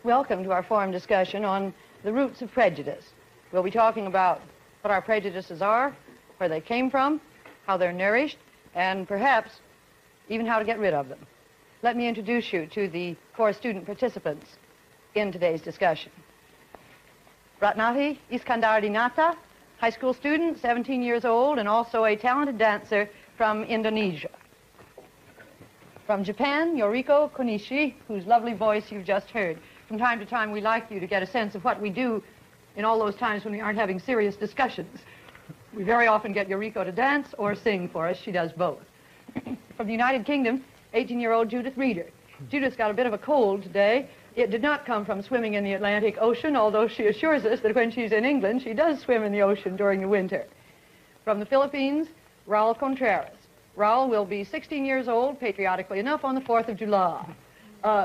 Welcome to our forum discussion on the roots of prejudice. We'll be talking about what our prejudices are, where they came from, how they're nourished, and perhaps even how to get rid of them. Let me introduce you to the 4 student participants in today's discussion. Ratnati, Iskandar, Dinata, high school student, 17 years old, and also a talented dancer from Indonesia. From Japan, Yoriko Konishi, whose lovely voice you've just heard. From time to time, we like you to get a sense of what we do in all those times when we aren't having serious discussions. We very often get Yoriko to dance or sing for us. She does both. From the United Kingdom, 18-year-old Judith Reader. Judith's got a bit of a cold today. It did not come from swimming in the Atlantic Ocean, although she assures us that when she's in England, she does swim in the ocean during the winter. From the Philippines, Raul Contreras. Raul will be 16 years old, patriotically enough, on the 4th of July.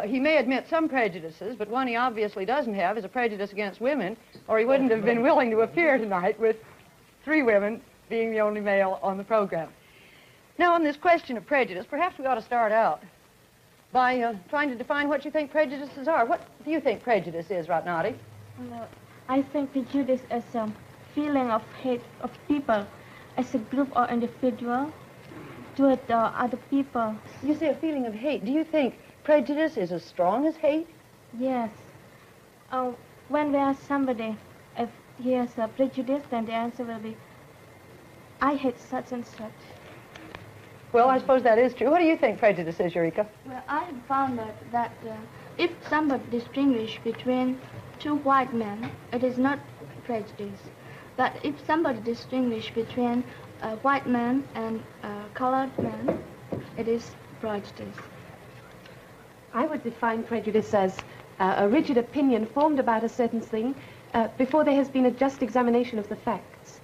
He may admit some prejudices, but one he obviously doesn't have is a prejudice against women, or he wouldn't have been willing to appear tonight with 3 women being the only male on the program. Now, on this question of prejudice, perhaps we ought to start out by trying to define what you think prejudices are. What do you think prejudice is, Ratnati? Well, I think prejudice is a feeling of hate of people as a group or individual toward other people. You say a feeling of hate. Do you think prejudice is as strong as hate? Yes. When we ask somebody if he has a prejudice, then the answer will be, I hate such and such. Well, I suppose that is true. What do you think prejudice is, Yoriko? Well, I have found that if somebody distinguishes between 2 white men, it is not prejudice. But if somebody distinguishes between a white man and a colored man, it is prejudice. I would define prejudice as a rigid opinion formed about a certain thing before there has been a just examination of the facts.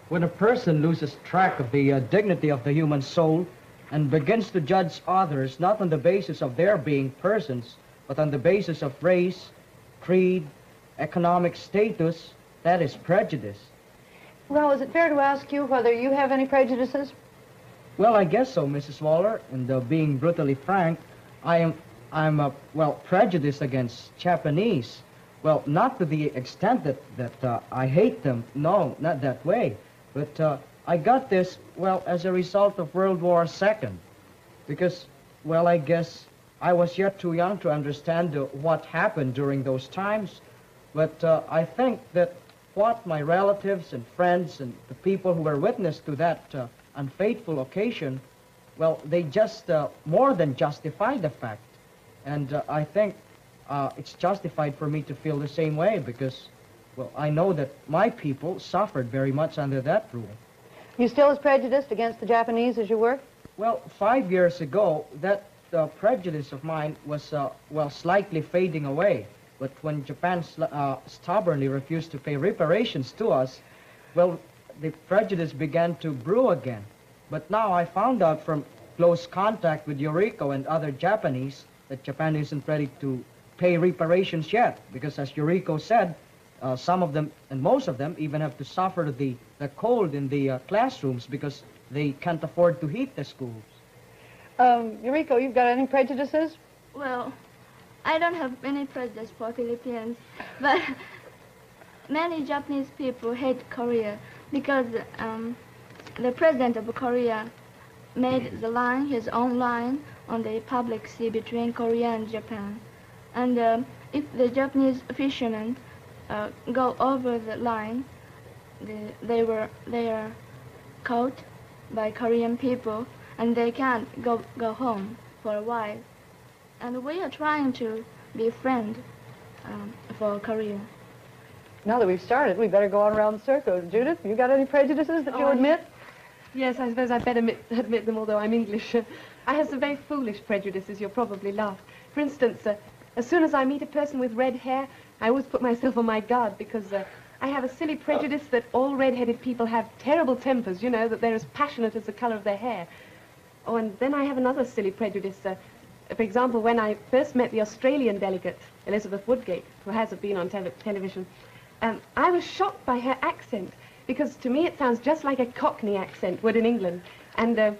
When a person loses track of the dignity of the human soul and begins to judge others not on the basis of their being persons, but on the basis of race, creed, economic status, that is prejudice. Well, is it fair to ask you whether you have any prejudices? Well, I guess so, Mrs. Waller, and being brutally frank, I'm prejudiced against Japanese. Well, not to the extent that I hate them. No, not that way. But I got this, well, as a result of World War II. Because, well, I guess I was yet too young to understand what happened during those times. But I think that what my relatives and friends and the people who were witness to that unfaithful occasion, well, they just more than justify the fact. And I think it's justified for me to feel the same way because, well, I know that my people suffered very much under that rule. You still as prejudiced against the Japanese as you were? Well, 5 years ago, that prejudice of mine was, well, slightly fading away. But when Japan stubbornly refused to pay reparations to us, well, the prejudice began to brew again. But now I found out from close contact with Yoriko and other Japanese that Japan isn't ready to pay reparations yet, because as Yoriko said, some of them, and most of them, even have to suffer the cold in the classrooms because they can't afford to heat the schools. Yoriko, you've got any prejudices? Well, I don't have any prejudice for Philippines, but many Japanese people hate Korea because the president of Korea made the line, his own line, on the public sea between Korea and Japan. And if the Japanese fishermen go over the line, they are caught by Korean people, and they can't go home for a while. And we are trying to be a friend for Korea. Now that we've started, we better go on around the circle. Judith, you got any prejudices that you admit? Yes, I suppose I'd better admit them, although I'm English. I have some very foolish prejudices, you'll probably laugh. For instance, as soon as I meet a person with red hair, I always put myself on my guard because I have a silly prejudice that all red-headed people have terrible tempers, you know, that they're as passionate as the color of their hair. Oh, and then I have another silly prejudice. For example, when I first met the Australian delegate, Elizabeth Woodgate, who has been on television, I was shocked by her accent, because to me it sounds just like a Cockney accent would in England. And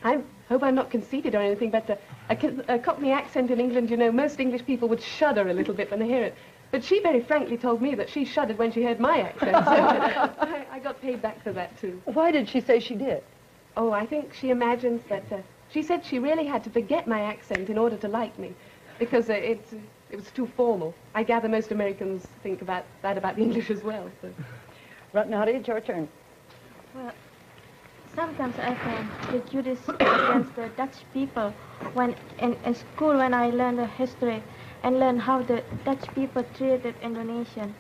I hope I'm not conceited or anything, but a Cockney accent in England, you know, most English people would shudder a little bit when they hear it. But she very frankly told me that she shuddered when she heard my accent. So I got paid back for that, too. Why did she say she did? Oh, I think she imagines that... she said she really had to forget my accent in order to like me, because it was too formal. I gather most Americans think about that about the English as well. So. Ratnati, it's your turn. Well, sometimes I find prejudice against the Dutch people when in school when I learned the history and learned how the Dutch people treated Indonesian.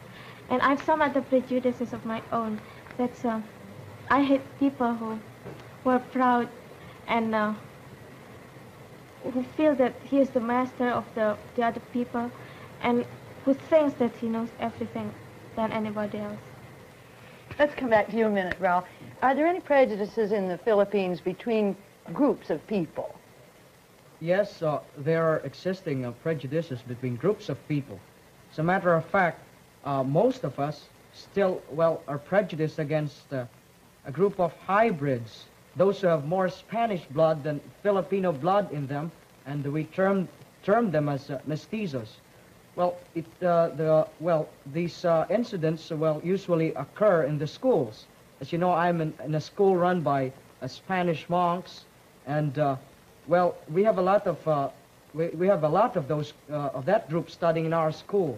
And I have some other prejudices of my own. That's I hate people who are proud and who feel that he is the master of the other people and who thinks that he knows everything than anybody else. Let's come back to you a minute, Raul. Are there any prejudices in the Philippines between groups of people? Yes, there are existing prejudices between groups of people. As a matter of fact, most of us still, well, are prejudiced against a group of hybrids, those who have more Spanish blood than Filipino blood in them, and we term them as mestizos. Well, these incidents, usually occur in the schools. As you know, I'm in a school run by Spanish monks, and we have a lot of we have a lot of those of that group studying in our school,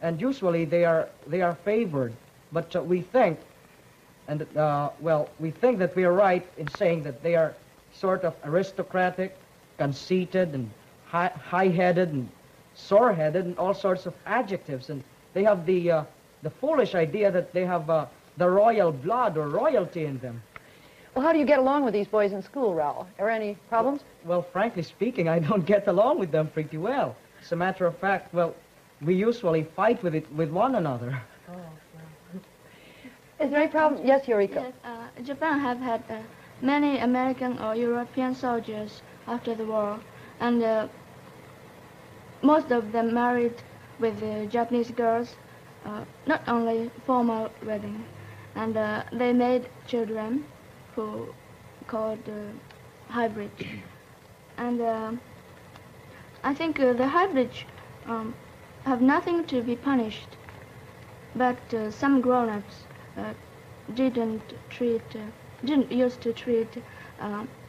and usually they are favored. But we think, and we think that we are right in saying that they are sort of aristocratic, conceited, and high-headed, and sore-headed, and all sorts of adjectives, and they have the foolish idea that they have the royal blood or royalty in them. Well, how do you get along with these boys in school, Raul? Are there any problems? Well, frankly speaking, I don't get along with them pretty well. As a matter of fact, we usually fight with one another. Oh, well. Is there any problem? Yes, Yoriko. Yes, Japan have had many American or European soldiers after the war, and most of them married with Japanese girls, not only formal wedding, and they made children who called hybrids. And I think the hybrids have nothing to be punished, but some grown-ups didn't used to treat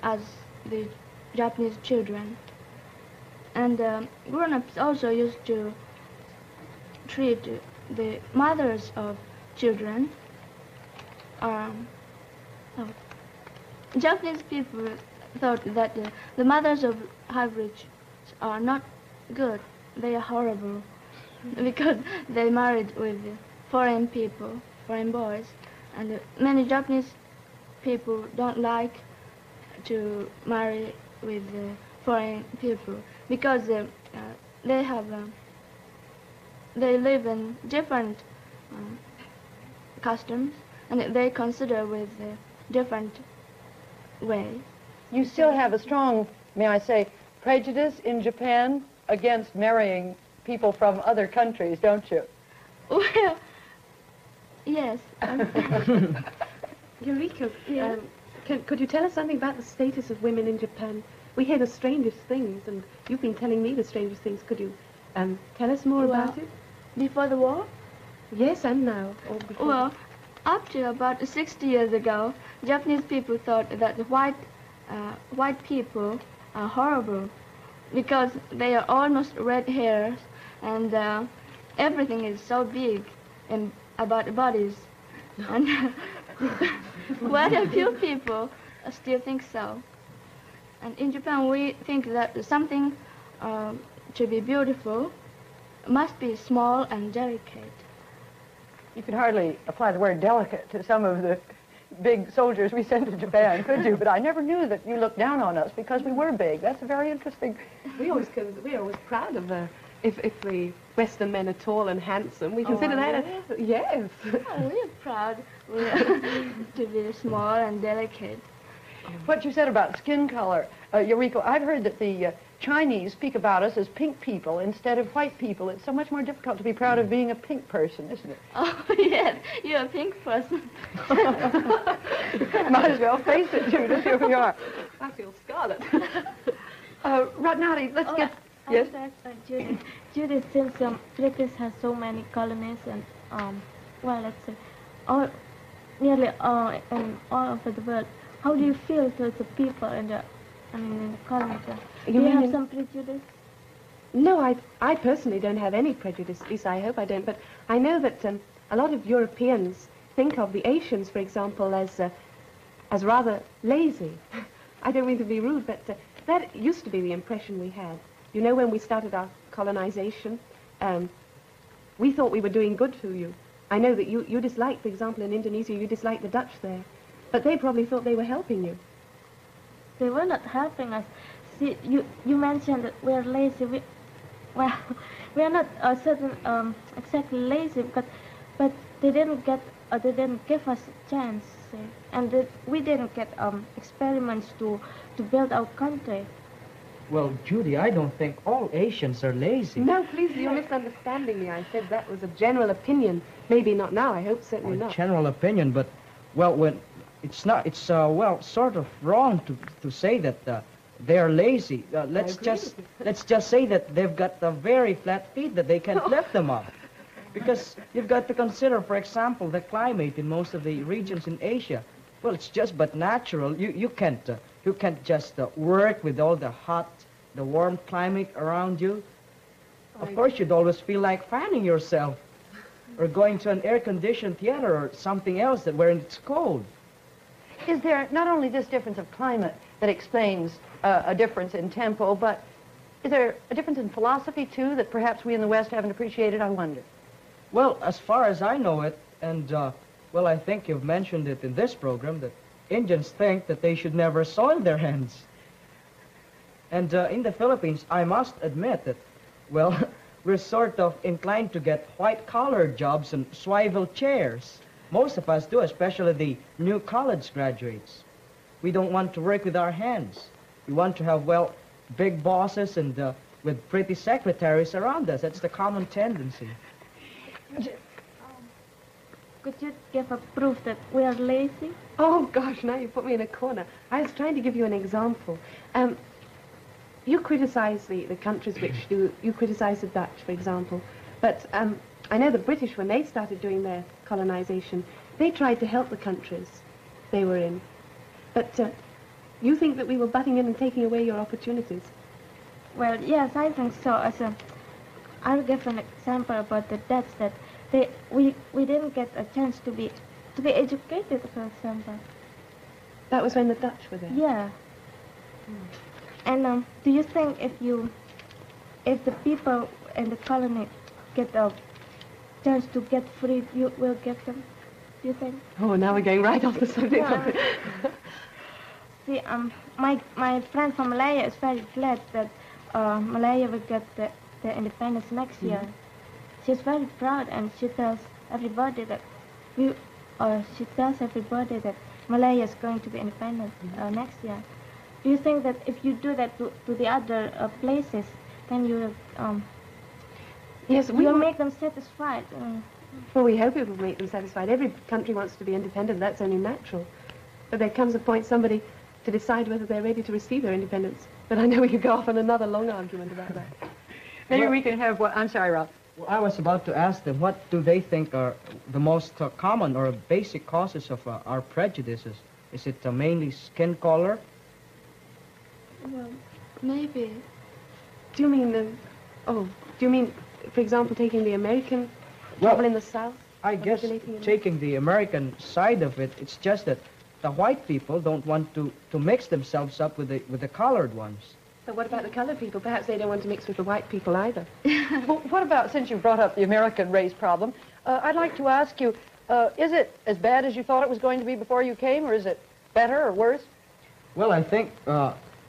as the Japanese children. And grown-ups also used to treat the mothers of children. Japanese people thought that the mothers of hybrids are not good. They are horrible because they married with foreign people, foreign boys, and many Japanese people don't like to marry with foreign people because they live in different customs, and they consider with different ways. You still have a strong, may I say, prejudice in Japan against marrying people from other countries, don't you? Well, yes. Yoriko, Yeah. Could you tell us something about the status of women in Japan? We hear the strangest things, and you've been telling me the strangest things. Could you tell us more about it? Before the war? Yes, and now. Or before. Well, up to about 60 years ago, Japanese people thought that the white people are horrible because they are almost red hairs, and everything is so big about the bodies. And quite a few people still think so. And in Japan, we think that something to be beautiful must be small and delicate. You could hardly apply the word delicate to some of the big soldiers we sent to Japan, could you? But I never knew that you looked down on us because we were big. That's very interesting. We're always proud of if the Western men are tall and handsome. We consider that yes. Oh, we're proud to be small and delicate. What you said about skin color, Yoriko, I've heard that the Chinese speak about us as pink people instead of white people, it's so much more difficult to be proud of being a pink person, isn't it? Oh, yes, you're a pink person. Might as well face it, Judith. Here we are. I feel scarlet. Ratnati, let's get... Yes? Judith. Judith, since British has so many colonies and, well, let's say, nearly all over the world, how do you feel towards the people in the colonies? Do you have some prejudice? No, I personally don't have any prejudice. At least I hope I don't. But I know that a lot of Europeans think of the Asians, for example, as rather lazy. I don't mean to be rude, but that used to be the impression we had. You know, when we started our colonization, we thought we were doing good to you. I know that you disliked, for example, in Indonesia, you disliked the Dutch there. But they probably thought they were helping you. They were not helping us. See, you mentioned that we're lazy. We are not exactly lazy, but they didn't give us a chance, and we didn't get experiments to build our country. Well, Judy, I don't think all Asians are lazy. No, please, you're misunderstanding me. I said that was a general opinion. Maybe not now. I hope certainly not. General opinion, but well, when it's not, it's well, sort of wrong to say that they are lazy. Let's just say that they've got the very flat feet that they can't lift them up. Because you've got to consider, for example, the climate in most of the regions in Asia. Well, it's just but natural. You can't just work with all the warm climate around you. Of course, you'd always feel like fanning yourself, or going to an air-conditioned theater or something else where it's cold. Is there not only this difference of climate that explains a difference in tempo, but is there a difference in philosophy, too, that perhaps we in the West haven't appreciated, I wonder? Well, as far as I know it, and, well, I think you've mentioned it in this program, that Indians think that they should never soil their hands. And in the Philippines, I must admit that, well, we're sort of inclined to get white-collar jobs and swivel chairs. Most of us do, especially the new college graduates. We don't want to work with our hands. We want to have, well, big bosses and with pretty secretaries around us. That's the common tendency. Could you give a proof that we are lazy? Oh, gosh, now you put me in a corner. I was trying to give you an example. You criticize the countries which you criticize the Dutch, for example. But I know the British, when they started doing their colonization, they tried to help the countries they were in. But you think that we were butting in and taking away your opportunities? Well, yes, I think so. I'll give an example about the Dutch, that we didn't get a chance to be educated, for example. That was when the Dutch were there? Yeah. And do you think if the people in the colony get a chance to get free, you will give them? Do you think? Oh, now we're going right off the subject. Yeah. See, my friend from Malaya is very glad that Malaya will get the independence next year. She's very proud, and she tells everybody that Malaya is going to be independent next year. Do you think that if you do that to the other places, then you will yes, you'll make them satisfied? Well, we hope it will make them satisfied. Every country wants to be independent. That's only natural. But there comes a point somebody to decide whether they're ready to receive their independence. But I know we could go off on another long argument about that. Maybe we can have what... I'm sorry, Ralph. Well, I was about to ask them, what do they think are the most common or basic causes of our prejudices? Is it mainly skin color? Well, maybe. Do you mean, for example, taking the American trouble in the South? I guess taking the American side of it, it's just that the white people don't want to mix themselves up with the colored ones. But what about the colored people? Perhaps they don't want to mix with the white people either. Well, what about, since you brought up the American race problem, I'd like to ask you, is it as bad as you thought it was going to be before you came, or is it better or worse? Well, I think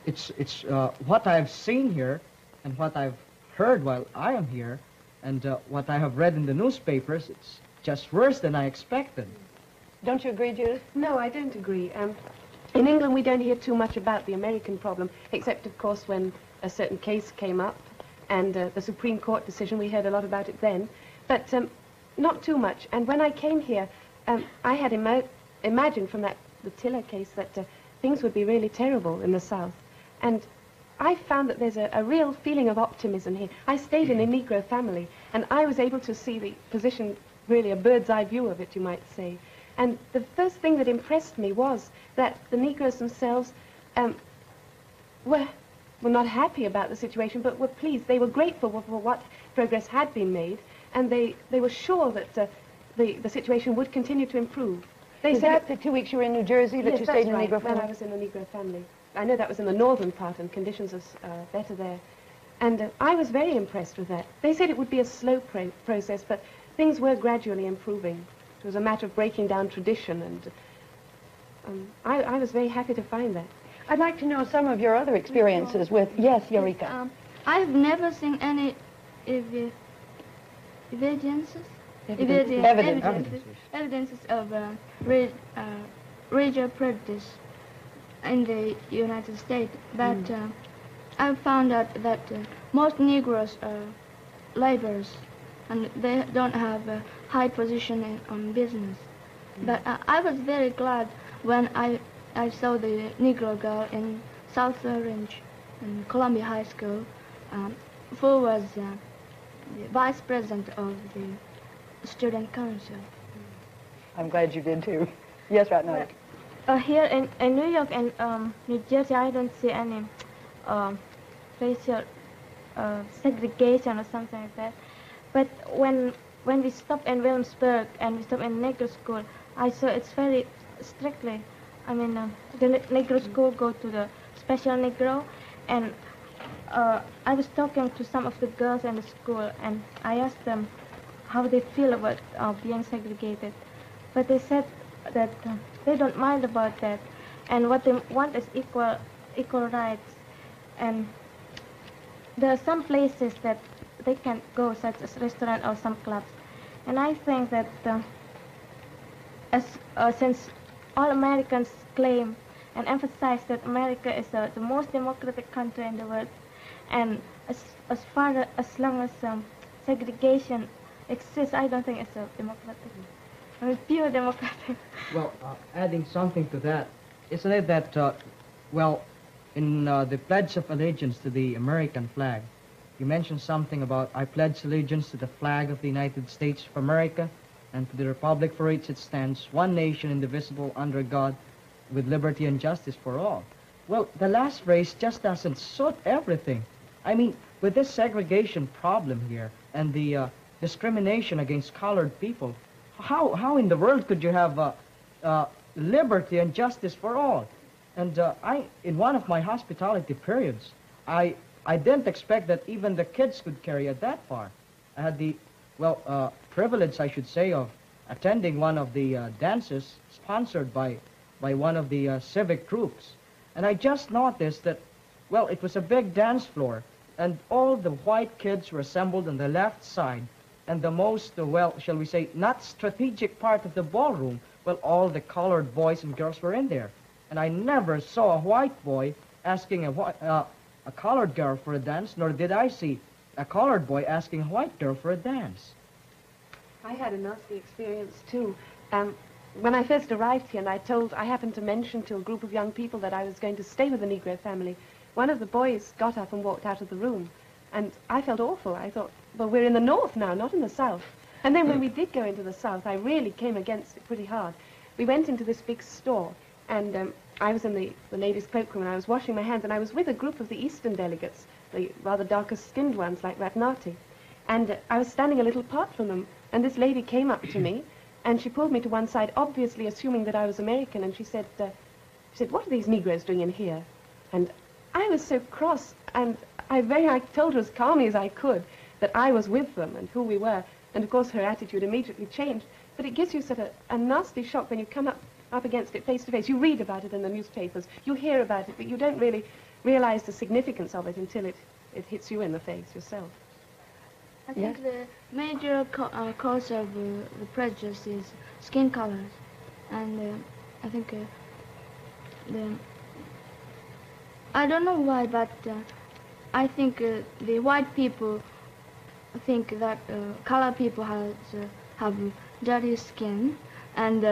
it's what I've seen here and what I've heard while I am here and what I have read in the newspapers, it's just worse than I expected. Don't you agree, Judith? No, I don't agree. In England, we don't hear too much about the American problem, except, of course, when a certain case came up, and the Supreme Court decision, we heard a lot about it then, but not too much. And when I came here, I had imagined from the Tiller case that things would be really terrible in the South. And I found that there's a real feeling of optimism here. I stayed in a Negro family, and I was able to see the position, really a bird's eye view of it, you might say. And the first thing that impressed me was that the Negroes themselves were not happy about the situation, but were pleased. They were grateful for what progress had been made, and they were sure that the situation would continue to improve. Is that the 2 weeks you were in New Jersey that yes, you stayed in a right. Negro family? When I was in a Negro family. I know that was in the northern part, and conditions are better there. And I was very impressed with that. They said it would be a slow process, but things were gradually improving. It was a matter of breaking down tradition, and I was very happy to find that. I'd like to know some of your other experiences with, yes, Yoriko. I've never seen any evidences of racial prejudice in the United States, but I found out that most Negroes are laborers, and they don't have a high position on business. But I was very glad when I saw the Negro girl in South Orange in Columbia High School, who was the vice president of the student council. I'm glad you did too. Yes, Ratnati. Here in New York and New Jersey, I don't see any racial segregation or something like that. But when we stop in Williamsburg and we stop in Negro school, I saw it's very strictly. I mean, the Negro school go to the special Negro, and I was talking to some of the girls in the school, and I asked them how they feel about being segregated. But they said that they don't mind about that, and what they want is equal rights. And there are some places that they can go, such as restaurant or some clubs. And I think that since all Americans claim and emphasize that America is the most democratic country in the world, and as long as segregation exists, I don't think it's a democratic. I mean, pure democratic. Well, adding something to that, isn't it that, well, in the Pledge of Allegiance to the American flag, you mentioned something about, I pledge allegiance to the flag of the United States of America and to the republic for which it stands, one nation indivisible under God, with liberty and justice for all. Well, the last phrase just doesn't suit everything. I mean, with this segregation problem here and the discrimination against colored people, how in the world could you have liberty and justice for all? And in one of my hospitality periods, I didn't expect that even the kids could carry it that far. I had the, privilege, I should say, of attending one of the dances sponsored by one of the civic groups. And I just noticed that, well, it was a big dance floor, and all the white kids were assembled on the left side, and the most, shall we say, not strategic part of the ballroom, well, all the colored boys and girls were in there. And I never saw a white boy asking a colored girl for a dance, nor did I see a colored boy asking a white girl for a dance. I had a nasty experience too. When I first arrived here, and I happened to mention to a group of young people that I was going to stay with a Negro family, one of the boys got up and walked out of the room. And I felt awful. I thought, well, we're in the north now, not in the south. And then when we did go into the south, I really came against it pretty hard. We went into this big store, and I was in the ladies' cloakroom, and I was washing my hands, and I was with a group of the eastern delegates, the rather darker-skinned ones like Ratnati. And I was standing a little apart from them, and this lady came up to me, and she pulled me to one side, obviously assuming that I was American, and she said, what are these Negroes doing in here? And I was so cross, and I told her as calmly as I could that I was with them and who we were, and of course her attitude immediately changed. But it gives you such a nasty shock when you come up against it face to face. You read about it in the newspapers, you hear about it, but you don't really realize the significance of it until it hits you in the face yourself. I think the major cause of the prejudice is skin colors, and I think I don't know why, but I think the white people think that colored people have dirty skin, and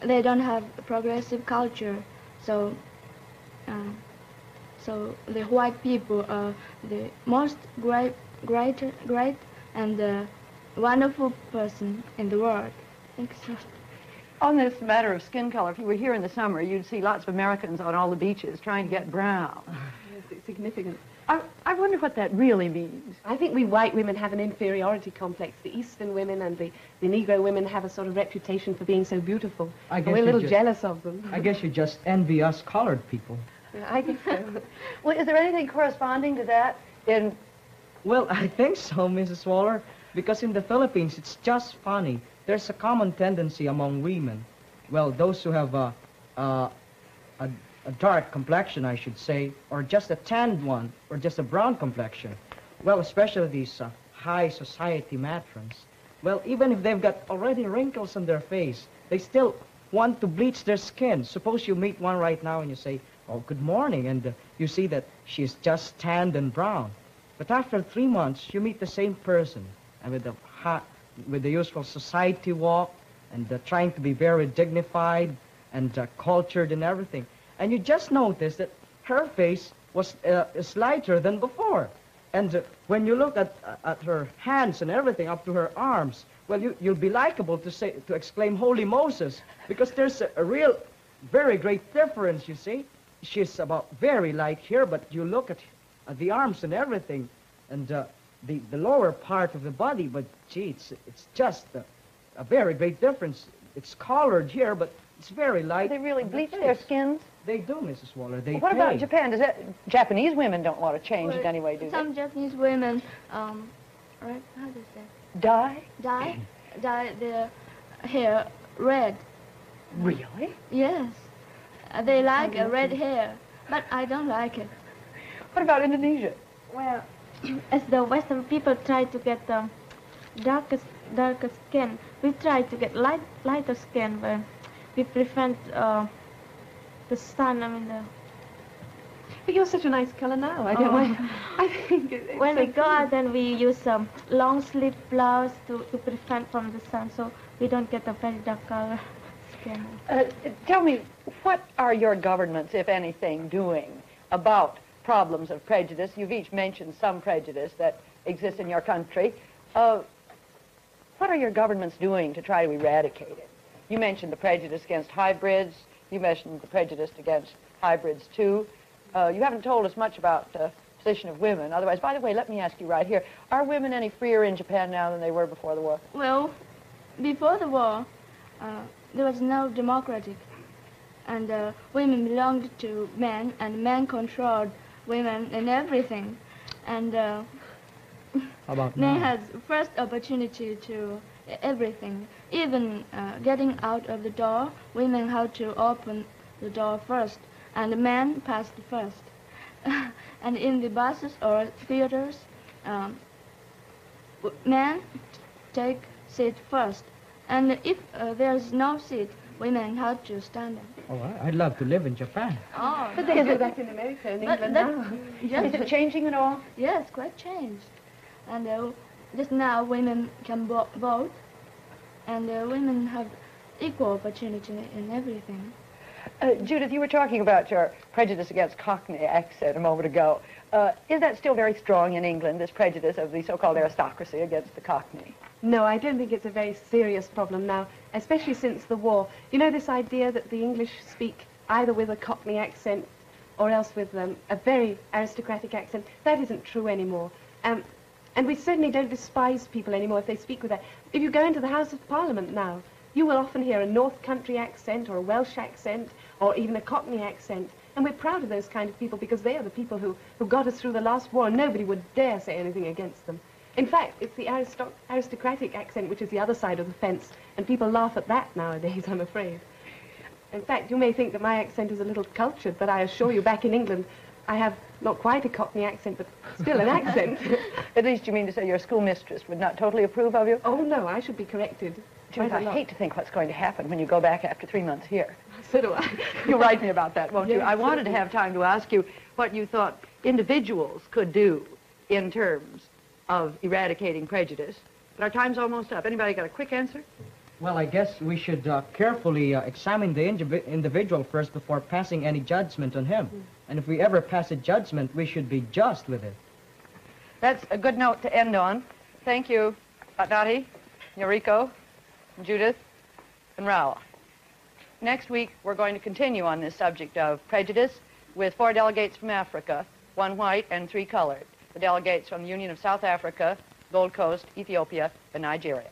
they don't have progressive culture. So, so the white people are the most great and wonderful person in the world. I think so. On this matter of skin color, if you were here in the summer, you'd see lots of Americans on all the beaches trying to get brown. It's significant. I wonder what that really means. I think we white women have an inferiority complex. The Eastern women and the Negro women have a sort of reputation for being so beautiful. We're a little jealous of them. I guess you just envy us colored people. Yeah, I guess so. Well, is there anything corresponding to that in... Well, I think so, Mrs. Waller, because in the Philippines, it's just funny. There's a common tendency among women. Well, those who have a dark complexion, I should say, or just a tanned one, or just a brown complexion. Well, especially these high society matrons. Well, even if they've got already wrinkles on their face, they still want to bleach their skin. Suppose you meet one right now and you say, "Oh, good morning," and you see that she's just tanned and brown. But after 3 months, you meet the same person, and with the usual society walk, and trying to be very dignified and cultured and everything. And you just notice that her face was is lighter than before. And when you look at her hands and everything up to her arms, well, you'll be likable to exclaim, "Holy Moses," because there's a real, very great difference, you see. She's about very light here, but you look at the arms and everything, and the lower part of the body, but gee, it's just a very great difference. It's colored here, but it's very light. Do they really bleach their skins? They do, Mrs. Waller. They What pay. about Japan? Japanese women don't want to change it anyway, do they? Some Japanese women, right, how do you say? Dye their hair red. Really? Yes. They like red hair, but I don't like it. What about Indonesia? Well, as the Western people try to get darker skin, we try to get lighter skin where we prevent the sun. I mean, But you're such a nice color now. I don't mind. I think when so we go out, then we use long sleeve blouse to prevent from the sun, so we don't get a very dark color skin. Tell me, what are your governments, if anything, doing about problems of prejudice? You've each mentioned some prejudice that exists in your country. What are your governments doing to try to eradicate it? You mentioned the prejudice against hybrids. You mentioned the prejudice against hybrids, too. You haven't told us much about the position of women. Otherwise, by the way, let me ask you right here, are women any freer in Japan now than they were before the war? Well, before the war, there was no democratic, and women belonged to men, and men controlled women in everything. And How about men now? had first opportunity to everything. Even getting out of the door, women had to open the door first, and the men passed first. And in the buses or theaters, men take seat first. And if there's no seat, women have to stand up. Oh, I'd love to live in Japan. Oh, But they do that in America and England now. Is it changing at all? yes, quite changed. And just now women can vote, and women have equal opportunity in everything. Judith, you were talking about your prejudice against Cockney accent a moment ago. Is that still very strong in England, this prejudice of the so-called aristocracy against the Cockney? No, I don't think it's a very serious problem now, especially since the war. You know, this idea that the English speak either with a Cockney accent or else with a very aristocratic accent, that isn't true anymore. And we certainly don't despise people anymore if they speak with that. If you go into the House of Parliament now, you will often hear a North Country accent or a Welsh accent or even a Cockney accent. And we're proud of those kind of people because they are the people who got us through the last war, and nobody would dare say anything against them. In fact, it's the aristocratic accent which is the other side of the fence, and people laugh at that nowadays, I'm afraid. In fact, you may think that my accent is a little cultured, but I assure you back in England, I have not quite a Cockney accent, but still an accent. At least you mean to say your schoolmistress would not totally approve of you? Oh, no, I should be corrected. Judith, I hate to think what's going to happen when you go back after 3 months here. So do I. You'll write me about that, won't you? Yes, I wanted to certainly. have time to ask you what you thought individuals could do in terms of eradicating prejudice. But our time's almost up. Anybody got a quick answer? Well, I guess we should carefully examine the individual first before passing any judgment on him. And if we ever pass a judgment, we should be just with it. That's a good note to end on. Thank you, Ratnati, Yoriko, Judith, and Raul. Next week, we're going to continue on this subject of prejudice with 4 delegates from Africa, 1 white and 3 colored. The delegates from the Union of South Africa, Gold Coast, Ethiopia, and Nigeria.